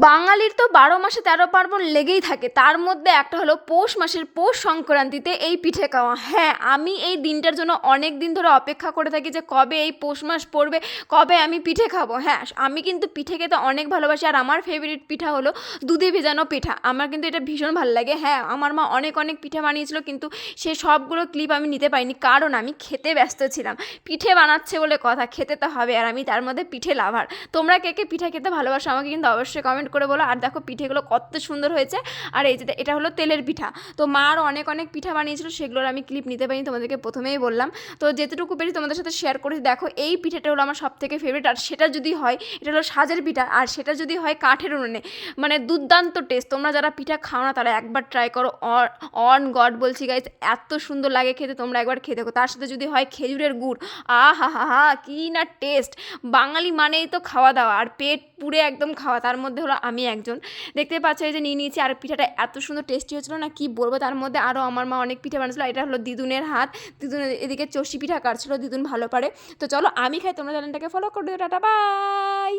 বাঙালির তো ১২ মাসে ১৩ পার্বণ লেগেই থাকে। তার মধ্যে একটা হলো পৌষ মাসের পৌষ সংক্রান্তিতে এই পিঠে খাওয়া। হ্যাঁ, আমি এই দিনটার জন্য অনেক দিন ধরে অপেক্ষা করে থাকি যে কবে এই পৌষ মাস পড়বে, কবে আমি পিঠে খাবো। হ্যাঁ, আমি কিন্তু পিঠে খেতে অনেক ভালোবাসি আর আমার ফেভারিট পিঠা হলো দুধে ভেজানো পিঠা। আমার কিন্তু এটা ভীষণ ভাল লাগে। হ্যাঁ, আমার মা অনেক অনেক পিঠে বানিয়েছিল কিন্তু সে সবগুলো ক্লিপ আমি নিতে পারিনি কারণ আমি খেতে ব্যস্ত ছিলাম। পিঠে বানাচ্ছে বলে কথা, খেতে তো হবে আর আমি তার মধ্যে পিঠে লাভার। তোমরা কে কে পিঠা খেতে ভালোবাসো আমাকে কিন্তু অবশ্যই কমেন্ট করে বলো। আর দেখো পিঠেগুলো কত সুন্দর হয়েছে। আর এই যে এটা হলো তেলের পিঠা। তো মা আরও অনেক অনেক পিঠা বানিয়েছিল, সেগুলোর আমি ক্লিপ নিতে পারিনি, তোমাদেরকে প্রথমেই বললাম। তো যেতটুকু পেরেছি তোমাদের সাথে শেয়ার করেছি। দেখো এই পিঠাটা হলো আমার সবথেকে ফেভারিট। আর সেটা যদি হয়, এটা হলো সাজের পিঠা, আর সেটা যদি হয় কাঠের উনুনে, মানে দুর্দান্ত টেস্ট। তোমরা যারা পিঠা খাও না তারা একবার ট্রাই করো। অন গড বলছি গাইজ, এত সুন্দর লাগে খেতে, তোমরা একবার খেয়ে দেখো। তার সাথে যদি হয় খেজুরের গুড়, আহা হা হা কি না টেস্ট। বাঙালি মানেই তো খাওয়া দাওয়া আর পেট পুড়ে একদম খাওয়া, তার মধ্যে হলো আমি একজন। দেখতে পাচ্ছ এই যে নিয়ে নিয়েছি। আর পিঠাটা এত সুন্দর টেস্টি হয়েছিল না কি বলবো। তার মধ্যে আরও আমার মা অনেক পিঠা বানিয়েছিল। এটা হলো দিদুনের হাত, দিদুন এদিকে চষি পিঠা কাটছিল, দিদুন ভালো পারে। তো চলো আমি খাই, তোমরা চ্যানেলটাকে ফলো করে দিও। Tata bye.